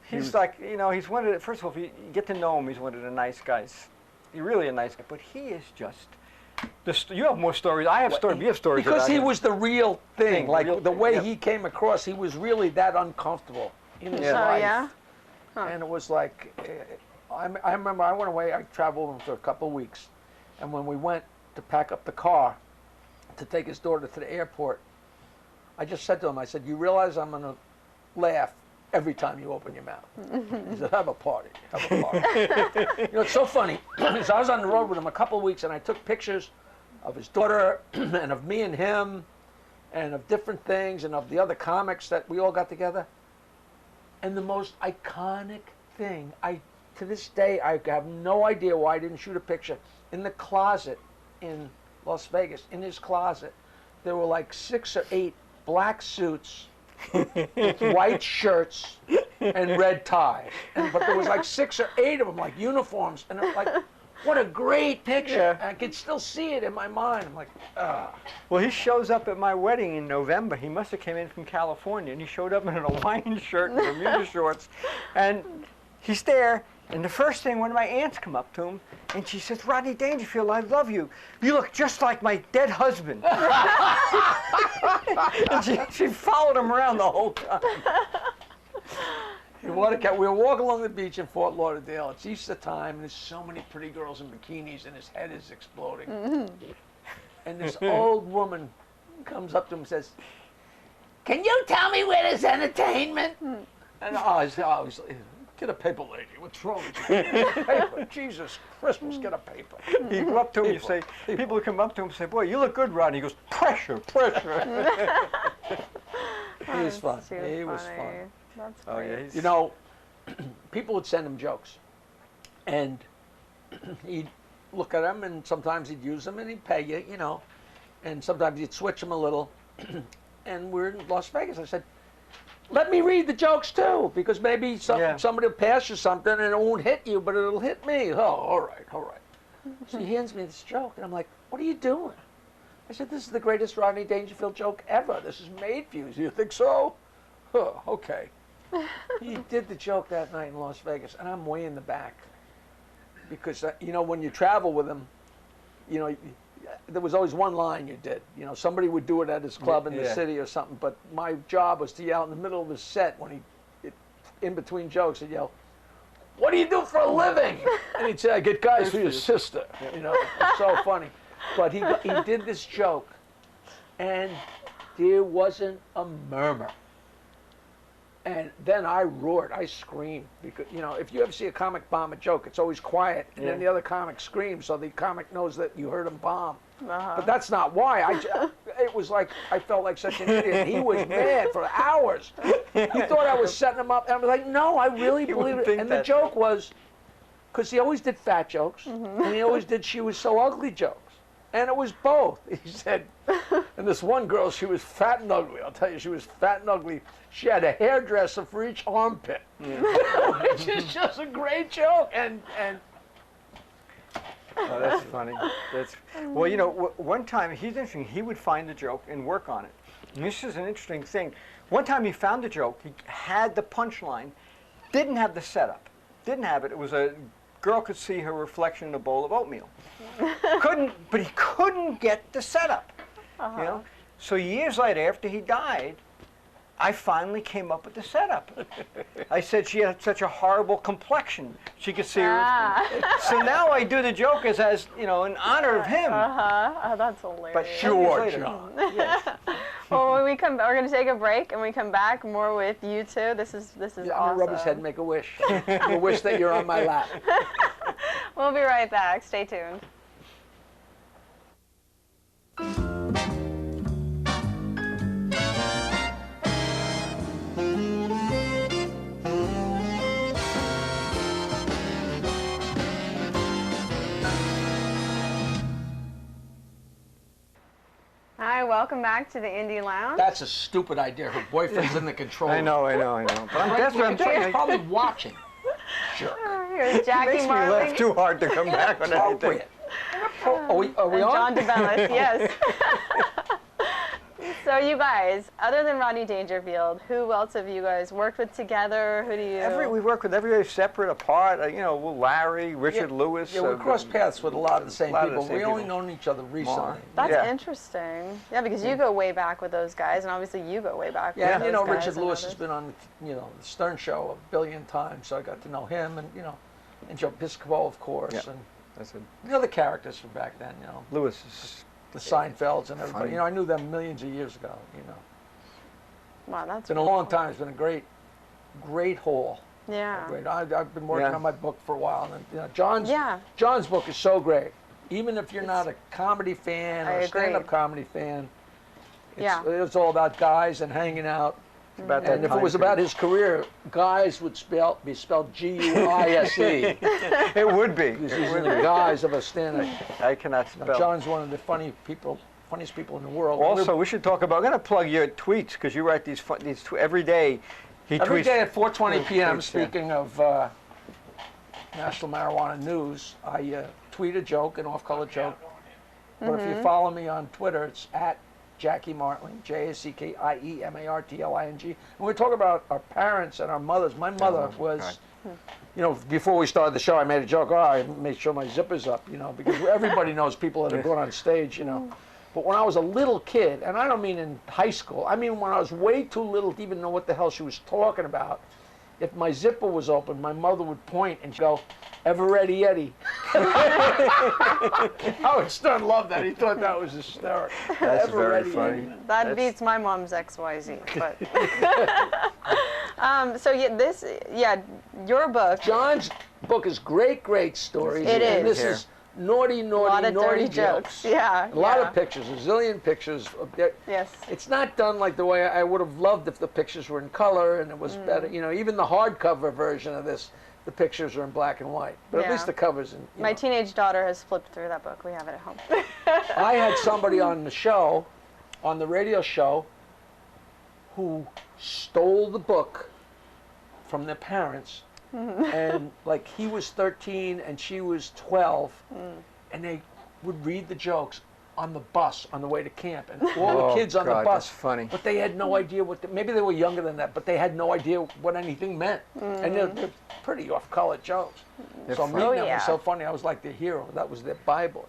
he's like, you know, he's one of the, first of all, if you get to know him, he's one of the nice guys. He's really a nice guy, but he is just, you have more stories. I have stories. You have stories. Because he was the real thing. Like the way yep. he came across, he was really that uncomfortable in his life. Yeah? Huh. And it was like, I remember I went away, I traveled with him for a couple of weeks. And when we went to pack up the car to take his daughter to the airport, I just said to him, I said, you realize I'm going to laugh every time you open your mouth. He said, have a party, have a party. You know, it's so funny. So I was on the road with him a couple of weeks, and I took pictures of his daughter and of me and him and of different things and of the other comics that we all got together. And the most iconic thing, to this day, I have no idea why I didn't shoot a picture. In the closet in Las Vegas, in his closet, there were like 6 or 8 black suits with white shirts and red ties. But there was like 6 or 8 of them, like uniforms. And it was like, what a great picture. I could still see it in my mind. I'm like, ah. Well, he shows up at my wedding in November. He must have came in from California, and he showed up in a Hawaiian shirt and Bermuda shorts. And he's there, and the first thing, one of my aunts come up to him, and she says, Rodney Dangerfield, I love you. You look just like my dead husband. And she followed him around the whole time. We were walking along the beach in Fort Lauderdale. It's Easter time, and there's so many pretty girls in bikinis, and his head is exploding. And this old woman comes up to him and says, can you tell me where there's entertainment? And he's like, get a paper, lady. What's wrong with you? Paper. Jesus Christmas, get a paper. You go up to him, people come up to him and say, boy, you look good, Rodney. He goes, pressure, pressure. He was fun. He was fun. That's great. Yeah, you know, people would send him jokes, and he'd look at them, and sometimes he'd use them, and he'd pay you, you know, and sometimes he'd switch them a little. And we're in Las Vegas. I said, let me read the jokes too, because maybe somebody will pass you something, and it won't hit you, but it'll hit me. Oh, all right, all right. So he hands me this joke, and I'm like, what are you doing? I said, this is the greatest Rodney Dangerfield joke ever. This is made for you. You think so? Oh, okay. He did the joke that night in Las Vegas, and I'm way in the back. Because, you know, when you travel with him, you know, there was always one line you did. You know, somebody would do it at his club in the city or something, but my job was to yell in the middle of his set when in between jokes, he'd yell, what do you do for a living? And he'd say, I get guys for your sister. You know, it's so funny. But he did this joke, and there wasn't a murmur. And then I roared, I screamed, because, you know, if you ever see a comic bomb a joke, it's always quiet, and then the other comic screams, so the comic knows that you heard him bomb. But that's not why. It was like, I felt like such an idiot. He was mad for hours. He thought I was setting him up, and I was like, no, I really believe it. And the joke was, because he always did fat jokes, and he always did she was so ugly jokes. And it was both. He said, and this one girl, she was fat and ugly. I'll tell you, she was fat and ugly. She had a hairdresser for each armpit, which is just a great joke. And oh, that's funny. Well, you know, one time, he's interesting. He would find the joke and work on it. And this is an interesting thing. One time he found the joke. He had the punchline, didn't have the setup, didn't have it. It was a girl could see her reflection in a bowl of oatmeal. But he couldn't get the setup. You know. So years later, after he died, I finally came up with the setup. I said she had such a horrible complexion. She could see her. So now I do the joke as in honor of him. Oh, that's hilarious. But Sure, John. Yes. Well, when we come, we're going to take a break, and we come back more with you two. This is Yeah, awesome. I'm gonna rub his head and make a wish. A wish that you're on my lap. We'll be right back. Stay tuned. Hi, welcome back to the Indie Lounge. That's a stupid idea. Her boyfriend's in the control. I know. But I'm desperate. He's probably watching. Sure. Here's Jackie Makes me laugh Martling. too hard to come back on anything. Appropriate. Are we And on? John DeBellis, yes. So you guys, other than Rodney Dangerfield, who else have you guys worked with together? Who do you? We work with everybody separate, apart. Larry, Richard Lewis. Yeah, we crossed paths with a lot of the same lot of the people. same We only people. known each other recently. Muhr. That's Yeah. interesting. Yeah, because you go way back with those guys, and obviously you go way back Yeah, with and those guys. Richard and Lewis has others. been on the Stern Show a billion times, so I got to know him, and and Joe Piscopo, of course, Yeah. and That's it. the other characters from back then, Lewis is the Seinfelds and everybody. Funny. I knew them millions of years ago. Wow, that's It's been a long time. It's been a great haul. Yeah. Great. I've been working Yeah. on my book for a while, and John's Yeah. John's book is so great. Even if you're not a comedy fan I or a agree. stand-up comedy fan, Yeah. it's all about guys and hanging out. about that And if it time was period. about his career, guys would be spelled G-U-I-S-E. It would be. Because he's in the guise of a stand-up. I cannot spell. John's one of the funniest people in the world. Also, we should talk about. I'm going to plug your tweets because you write these every day. He Every tweets day at 4:20 p.m., tweets, yeah. speaking of National Marijuana News, I tweet a joke, an off-color joke. But if you follow me on Twitter, it's at Jackie Martling, Jackiemartling. And we talk about our parents and our mothers. My mother was, before we started the show, I made a joke. Oh, I made sure my zipper's up, because everybody knows people that have gone on stage, But when I was a little kid, and I don't mean in high school, I mean when I was way too little to even know what the hell she was talking about, if my zipper was open, my mother would point and she'd go, "Ever ready, Eddie?" Howard Stern loved that. He thought that was hysterical. That's Ever very ready, funny. Eddie? That That's- beats my mom's XYZ. But so your book. John's book is great stories. It and is. this is naughty A lot of dirty jokes. Yeah. A lot of pictures, a zillion pictures. Yes. It's not done like the way I would have loved if the pictures were in color and it was better. Even the hardcover version of this, the pictures are in black and white. But at Yeah. least the covers. My teenage daughter has flipped through that book. We have it at home. I had somebody on the show, on the radio show, who stole the book from their parents. And like he was 13 and she was 12, and they would read the jokes on the bus on the way to camp, and all the kids on the God, bus. that's funny. But they had no idea maybe they were younger than that, but they had no idea what anything meant. And they're pretty off-color jokes. So I'm reading them. It was so funny. I was like the hero. That was their Bible.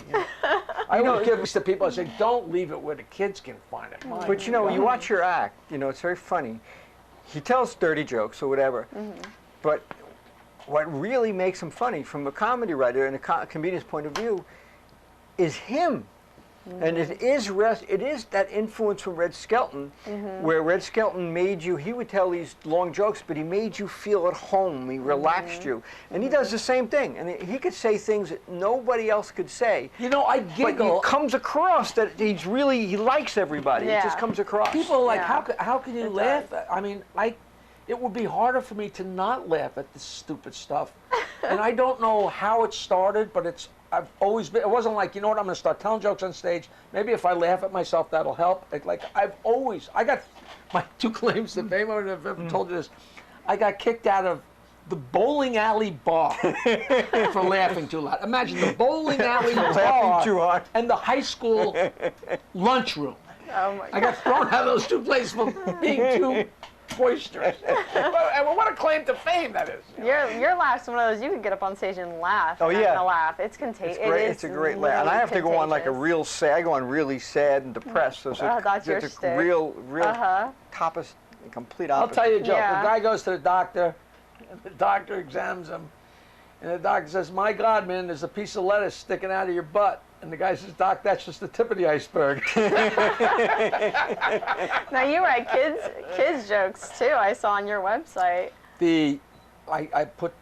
I would give this to people. I say, don't leave it where the kids can find it. My But when you watch your act, it's very funny. He tells dirty jokes or whatever, but what really makes him funny from a comedy writer and a comedian's point of view is him. And it is that influence from Red Skelton, where Red Skelton he would tell these long jokes, but he made you feel at home, he relaxed you. And he does the same thing, and he could say things that nobody else could say. I But giggle. it comes across that he likes everybody. Yeah. It just comes across. People are like, Yeah. how can you laugh? I mean, it would be harder for me to not laugh at this stupid stuff. And I don't know how it started, but I've always been, it wasn't like, I'm going to start telling jokes on stage. Maybe if I laugh at myself, that'll help. I got my two claims to fame, I don't know if I've ever told you this. I got kicked out of the bowling alley bar for laughing too loud. Imagine the bowling alley bar too hard. and the high school lunchroom. Oh my I got thrown out of those two places for being too boisterous. And what a claim to fame that is. Your laugh's one of those you could get up on stage and laugh. Oh, and yeah. not laugh. It's contagious. It's great. It's a great laugh. And I have to go on like a contagious. real sad. I go on really sad and depressed. So it's Oh, that's your a shtick. real Uh-huh. topic the complete I'll opposite. tell you a joke. Yeah. The guy goes to the doctor, and the doctor examines him, and the doctor says, "My God, man, there's a piece of lettuce sticking out of your butt." And the guy says, "Doc, that's just the tip of the iceberg." Now you write kids jokes too. I saw on your website. I put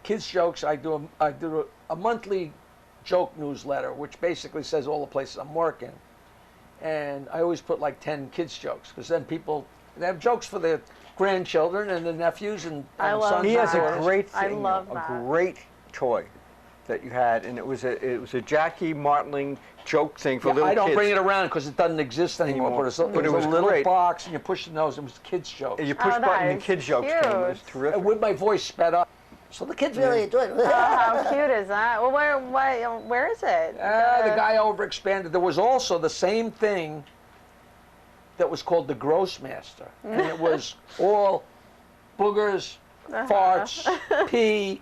kids jokes. I do a monthly joke newsletter, which basically says all the places I'm working, and I always put like 10 kids jokes, because then they have jokes for their grandchildren and their nephews and I love sons. He has that. a great I thing, love a that. great toy that you had, and it was a Jackie Martling joke thing for little I don't kids. bring it around because it doesn't exist anymore. Anymore. But it was a little great. box, and you push the nose. It was kids jokes. And you push that button, and is kids jokes came. It was cute. terrific. And with my voice sped up, so the kids really enjoyed it. Oh, how cute is that? Well, where is it? The guy overexpanded. There was also the same thing that was called the Grossmaster, and it was all boogers, farts, pee,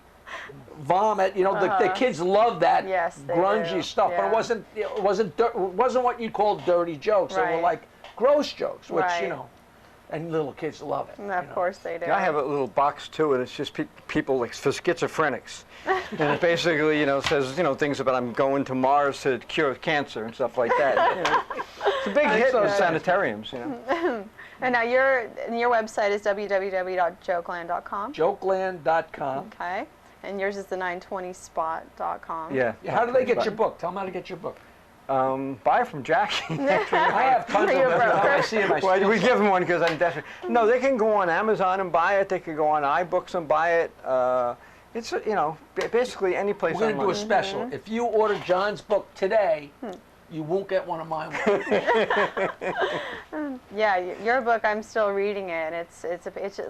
vomit. You know, the kids loved that Yes, they grungy do. stuff, but Yeah. it wasn't what you'd call dirty jokes. They were Right. like gross jokes, which Right. and little kids love it. And of course they do. Yeah, I have a little box too, and it's just people like for schizophrenics, and it basically says things about I'm going to Mars to cure cancer and stuff like that. It's a big hit in sanitariums. And now your website is www.jokeland.com. Jokeland.com. Okay. And yours is the 920spot.com. Yeah. How do they get your book? Tell them how to get your book. Buy it from Jackie. I have tons of You're them. broke. I see them. Well, we give them one because I'm desperate. No, they can go on Amazon and buy it. They can go on iBooks and buy it. It's basically any place We're going to do a online. special. If you order John's book today, you won't get one of mine. Yeah, your book, I'm still reading it. It's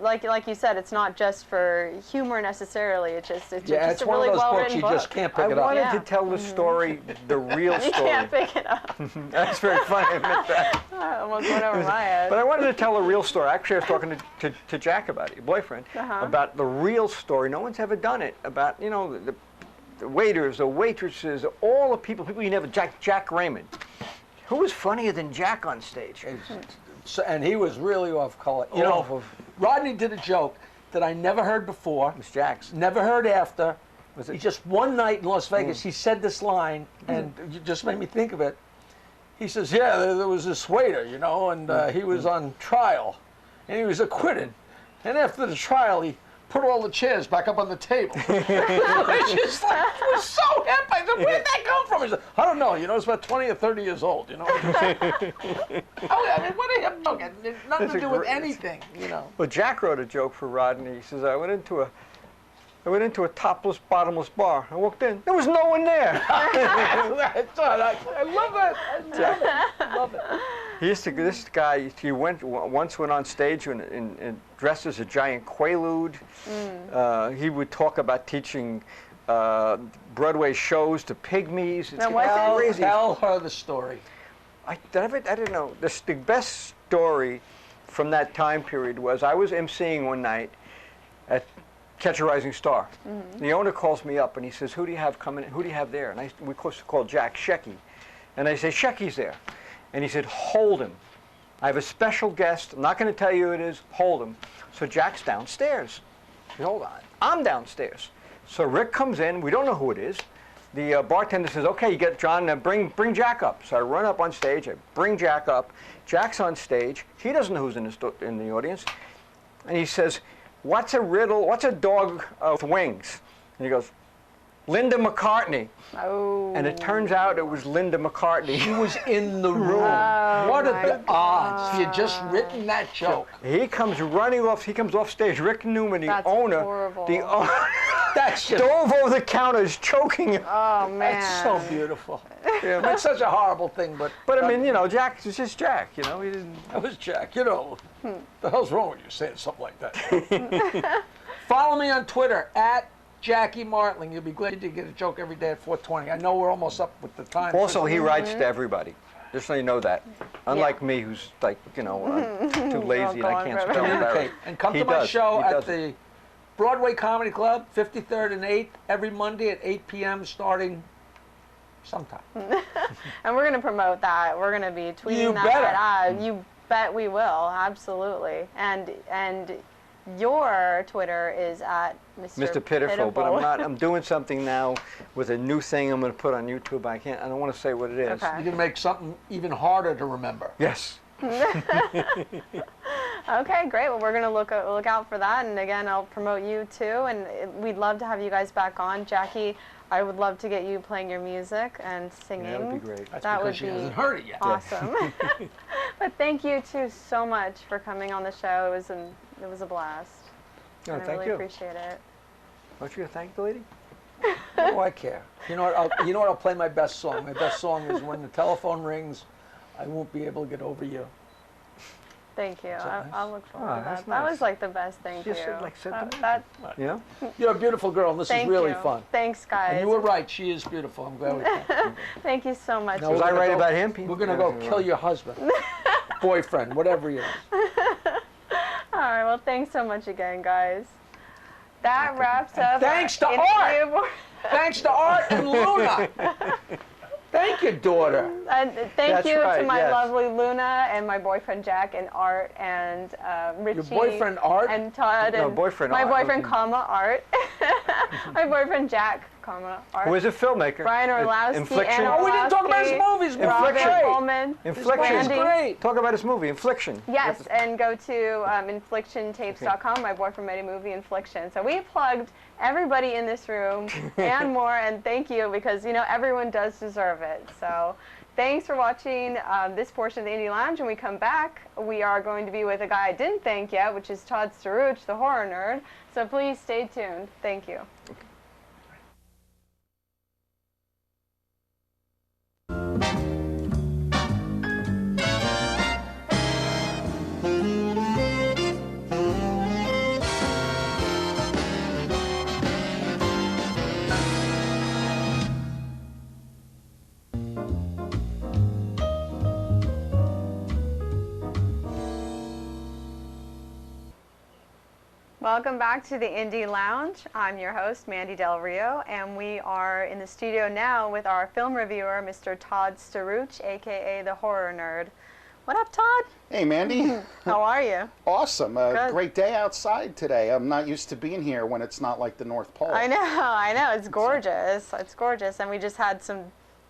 like you said, it's not just for humor necessarily. It's just Yeah, just it's a one really of those books well-written you book. just can't I pick it up. wanted Yeah. to tell the story, the real You story. can't pick it up. That's very funny. I admit that. I almost went over my head. But I wanted to tell a real story. Actually, I was talking to Jack about it, your boyfriend, about the real story. No one's ever done it. About the waiters, the waitresses, all the people you never. Jack Raymond. Who was funnier than Jack on stage? And he was really off color. Rodney did a joke that I never heard before. It was Jack's. Never heard after. He just one night in Las Vegas, he said this line, and it just made me think of it. He says, "Yeah, there was this waiter, and he was on trial, and he was acquitted. And after the trial, he put all the chairs back up on the table." It's just like, it was so hip. I said, "Where did that come from?" He said, "I don't know. It's about 20 or 30 years old. I mean, what a hip joke. It had nothing That's to a do with great- anything. Well, Jack wrote a joke for Rodney. He says, I went into a topless, bottomless bar. I walked in. There was no one there. I love that. I love it. This guy, he once went on stage and dressed as a giant quaalude. He would talk about teaching Broadway shows to pygmies. Now, what's it? Crazy. Tell her the story. I didn't know. The best story from that time period was I was emceeing one night at Catch a Rising Star. The owner calls me up and he says, "Who do you have coming? Who do you have there?" And we called Jack Shecky. And I say, "Shecky's there." And he said, "Hold him. I have a special guest. I'm not going to tell you who it is. Hold him." So Jack's downstairs. I said, "Hold on. I'm downstairs." So Rick comes in. We don't know who it is. The bartender says, "Okay, you get John. Bring Jack up." So I run up on stage. I bring Jack up. Jack's on stage. He doesn't know who's in the audience. And he says, "What's a riddle? What's a dog with wings?" And he goes, "Linda McCartney." Oh. And it turns out it was Linda McCartney. He was in the room. What are the odds? He had just written that joke. He comes running off. He comes off stage. Rick Newman, the That's owner, horrible. the owner, That's just, dove over the counters, choking him. Oh, man. that's so beautiful. Yeah, It's such a horrible thing, but but I mean, Jack was just Jack. He didn't. that was Jack. The hell's wrong with you saying something like that? Follow me on Twitter @Jackie Martling. You'll be glad to get a joke every day at 4:20. I know we're almost up with the time. Also, he writes to everybody. Just so you know that. Unlike me, who's like, too lazy and I can't spell Communicate. it. And come to my show at the Broadway Comedy Club, 53rd and 8th, every Monday at 8 p.m. starting sometime. And we're going to promote that. We're going to be tweeting You that. better. You bet we will, absolutely. And your Twitter is at Mr. Pitiful, but I'm not. I'm doing something now with a new thing I'm going to put on YouTube. I don't want to say what it is. Okay. You can make something even harder to remember. Yes. Okay, great. Well, we're going to look out for that. And again, I'll promote you too. And we'd love to have you guys back on. Jackie, I would love to get you playing your music and singing. Yeah, that would be great. That's that because would she be hasn't heard it yet. awesome. But thank you too so much for coming on the show. It was a blast. No, and I thank really you. appreciate it. Don't you thank the lady? Oh, I care. You know what? I'll play my best song. My best song is When the Telephone Rings, I Won't Be Able to Get Over You. Thank you. that nice? I'll look forward Oh, to that. that's That nice. was like the best thing Just for you. said the That, Yeah. You're a beautiful girl, and this thank is really you. fun. Thanks, guys. And you were right. She is beautiful. I'm glad we came. Thank you so much. No, Was we're I gonna right go- about him? We're going to go kill your husband, boyfriend, whatever he is. All right. Well, thanks so much again, guys. That wraps up. Thanks to our Art. interview. Thanks to Art and Luna. Thank you, daughter. And thank That's you to right, my yes. lovely Luna and my boyfriend Jack and Art and Richie. Your boyfriend Art? And Todd No, and boyfriend my Art. boyfriend, Okay. comma Art. My boyfriend Jack, comma Art. Who is a filmmaker? Brian Orlowski, Infliction. Anna Oh, we didn't talk about his movies, man. Robin Infliction. Pullman. Infliction. It's Brandy. great. Talk about his movie, Infliction. Yes, and go to inflictiontapes.com. My boyfriend made a movie, Infliction. So we plugged everybody in this room and more, and thank you because, you know, everyone does deserve it. So thanks for watching this portion of the Indie Lounge. When we come back, we are going to be with a guy I didn't thank yet, which is Todd Staruch, the horror nerd. So please stay tuned. Thank you. Welcome back to the Indie Lounge. I'm your host, Mandy Del Rio, and we are in the studio now with our film reviewer, Mr. Todd Staruch, aka the horror nerd. What up, Todd? Hey, Mandy. How are you? Awesome. Good. Great day outside today. I'm not used to being here when it's not like the North Pole. I know. It's gorgeous. It's gorgeous, and we just had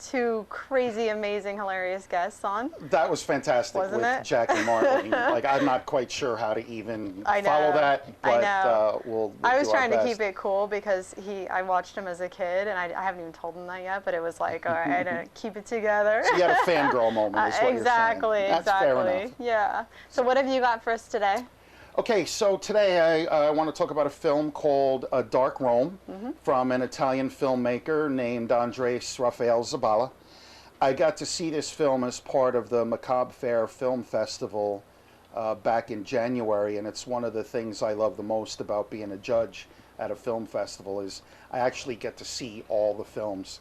two crazy, amazing, hilarious guests on. That was fantastic. Wasn't with it? Jack and Martling. Like, I'm not quite sure how to even I follow know. that, I but know. we'll I was do our trying to best. keep it cool because I watched him as a kid, and I haven't even told him that yet, but it was like, all right, I didn't keep it together. So you had a fangirl moment, is what Exactly, you're saying. That's fair exactly. enough. Yeah. So what have you got for us today? Okay, so today I want to talk about a film called Dark Rome from an Italian filmmaker named Andres Rafael Zabala. I got to see this film as part of the Macabre Faire Film Festival back in January, and it's one of the things I love the most about being a judge at a film festival is I actually get to see all the films.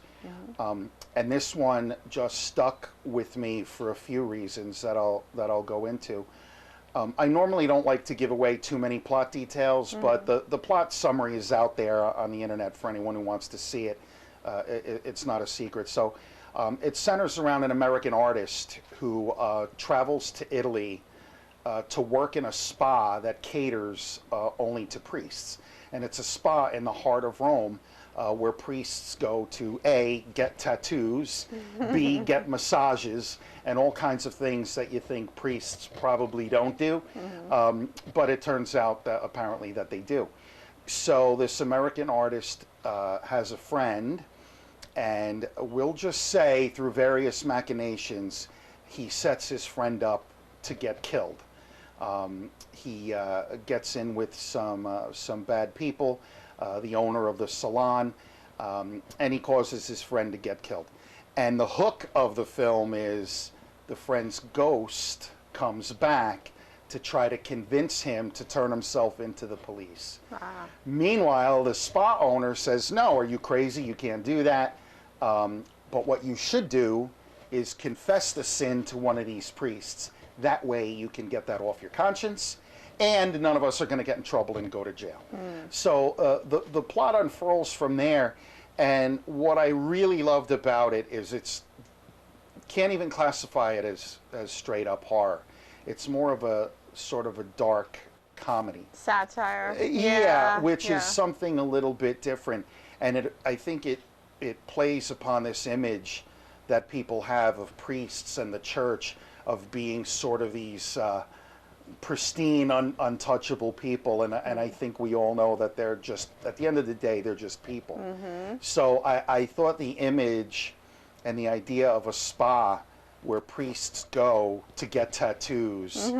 And this one just stuck with me for a few reasons that I'll go into. I normally don't like to give away too many plot details, but the plot summary is out there on the internet for anyone who wants to see it. It's not a secret. So it centers around an American artist who travels to Italy to work in a spa that caters only to priests. And it's a spa in the heart of Rome where priests go to A, get tattoos, B, get massages, and all kinds of things that you think priests probably don't do. But it turns out that apparently that they do. So this American artist has a friend, and we'll just say through various machinations, he sets his friend up to get killed. He gets in with some bad people, the owner of the salon, and he causes his friend to get killed. And the hook of the film is the friend's ghost comes back to try to convince him to turn himself into the police. Meanwhile, the spa owner says, no, are you crazy? You can't do that. But what you should do is confess the sin to one of these priests. That way you can get that off your conscience, and none of us are going to get in trouble and go to jail. So the plot unfurls from there, and what I really loved about it is can't even classify it as straight up horror. It's more of a sort of a dark comedy. Satire. Which is something a little bit different. And I think it plays upon this image that people have of priests and the church of being sort of these pristine, untouchable people. And I think we all know that they're just, at the end of the day, they're just people. So I thought the image and the idea of a spa where priests go to get tattoos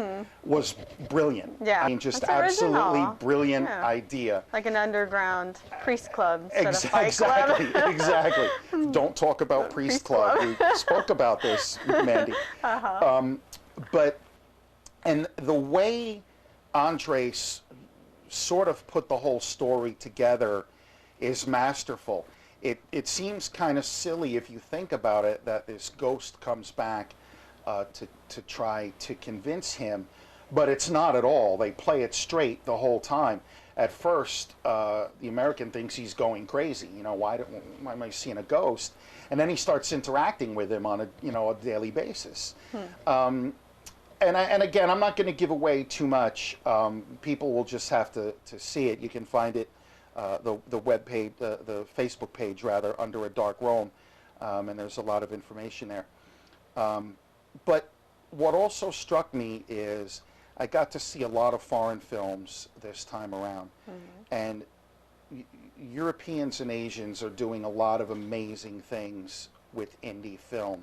was brilliant. Yeah, I mean, just that's absolutely original. brilliant idea. Like an underground priest club instead of fight club. Exactly. Don't talk about priest club. We spoke about this, Mandy. And the way Andres sort of put the whole story together is masterful. It seems kind of silly if you think about it, that this ghost comes back to try to convince him, but it's not at all. They play it straight the whole time. At first, the American thinks he's going crazy. You know, why am I seeing a ghost? And then he starts interacting with him on a daily basis. And again, I'm not going to give away too much. People will just have to see it. You can find it. The web page, the Facebook page rather, under A Dark Rome, and there's a lot of information there. But what also struck me is I got to see a lot of foreign films this time around, and Europeans and Asians are doing a lot of amazing things with indie film.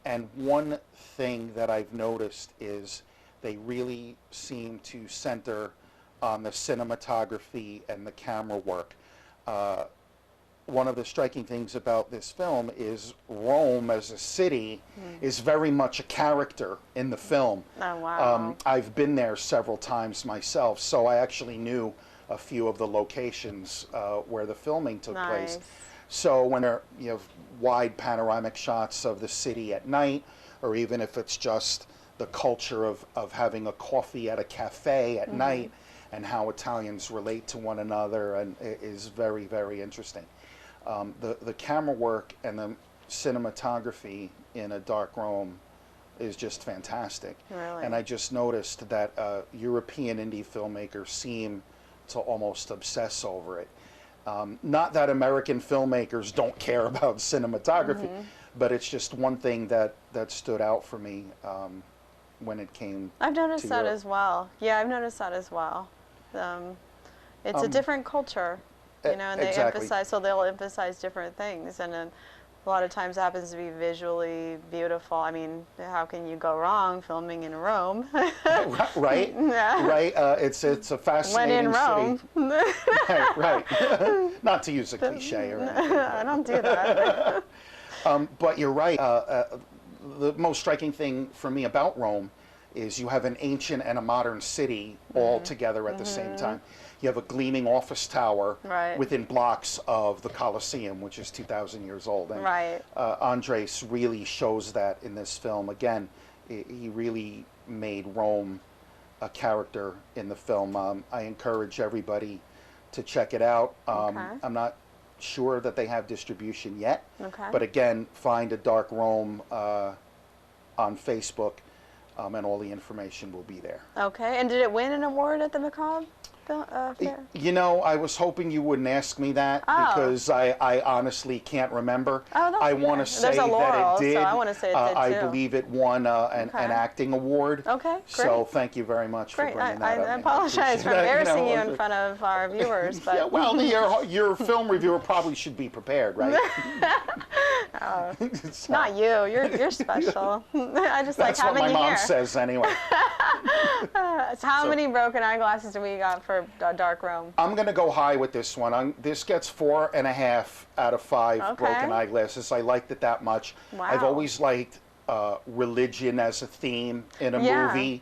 And one thing that I've noticed is they really seem to center on the cinematography and the camera work. One of the striking things about this film is Rome as a city is very much a character in the film. Oh, wow. I've been there several times myself, so I actually knew a few of the locations where the filming took place. So when you have wide panoramic shots of the city at night, or even if it's just the culture of having a coffee at a cafe at night, and how Italians relate to one another, and it is very, very interesting. The camera work and the cinematography in A Dark Rome is just fantastic. Really? And I just noticed that European indie filmmakers seem to almost obsess over it. Not that American filmmakers don't care about cinematography, but it's just one thing that stood out for me when it came I've noticed to that Europe. as well. Yeah, I've noticed that as well. It's a different culture, you know, and they emphasize, so they'll emphasize different things, and a lot of times it happens to be visually beautiful. I mean, how can you go wrong filming in Rome? Right? Yeah. Right? It's a fascinating When in Rome. city. Right. Not to use a cliche or anything. I don't do that. But you're right. The most striking thing for me about Rome is you have an ancient and a modern city all together at the same time. You have a gleaming office tower within blocks of the Colosseum, which is 2,000 years old. And Andres really shows that in this film. Again, he really made Rome a character in the film. I encourage everybody to check it out. I'm not sure that they have distribution yet, but again, find A Dark Rome on Facebook, and all the information will be there. Okay, and did it win an award at the Macabre Fair? You know, I was hoping you wouldn't ask me that because I honestly can't remember. I want to say that it did. So I want to say it did too. I believe it won an acting award. Okay, great. So thank you very much for bringing that up. I apologize for embarrassing you in front of our viewers. But yeah, well, your film reviewer probably should be prepared, right? So. Not you. You're special. I just like having you here. That's what my mom says anyway. So how many broken eyeglasses do we got for Dark Rome? I'm going to go high with this one. This gets 4.5 out of 5 broken eyeglasses. I liked it that much. Wow. I've always liked religion as a theme in a movie,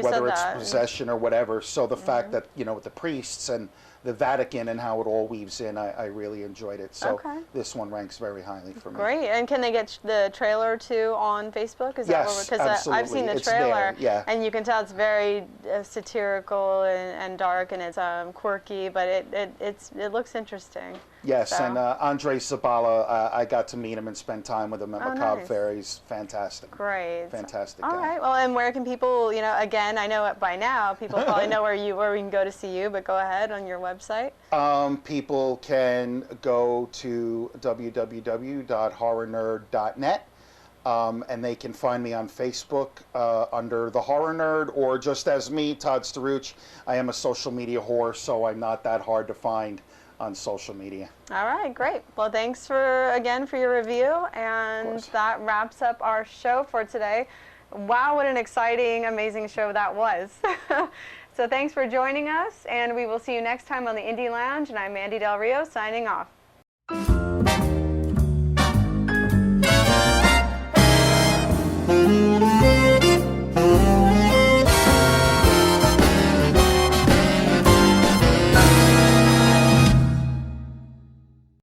whether it's possession or whatever. So the fact that, you know, with the priests and the Vatican and how it all weaves in, I really enjoyed it. So this one ranks very highly for me. Great. And can they get the trailer too on Facebook? Is yes, that absolutely. I've seen the trailer, and you can tell it's very satirical and dark, and it's quirky, but it looks interesting. Yes, So- and Andre Zabala, I got to meet him and spend time with him at Macabre nice. Fairies. Fantastic. Great. Fantastic All guy. right. Well, and where can people, you know, again, I know it by now, people probably know where we can go to see you, but go ahead on your website. People can go to www.horrornerd.net. And they can find me on Facebook under The Horror Nerd, or just as me, Todd Staruch. I am a social media whore, so I'm not that hard to find on social media. All right, great. Well, thanks again for your review, and that wraps up our show for today. Wow, what an exciting, amazing show that was. So thanks for joining us, and we will see you next time on the Indie Lounge, and I'm Mandy Del Rio signing off.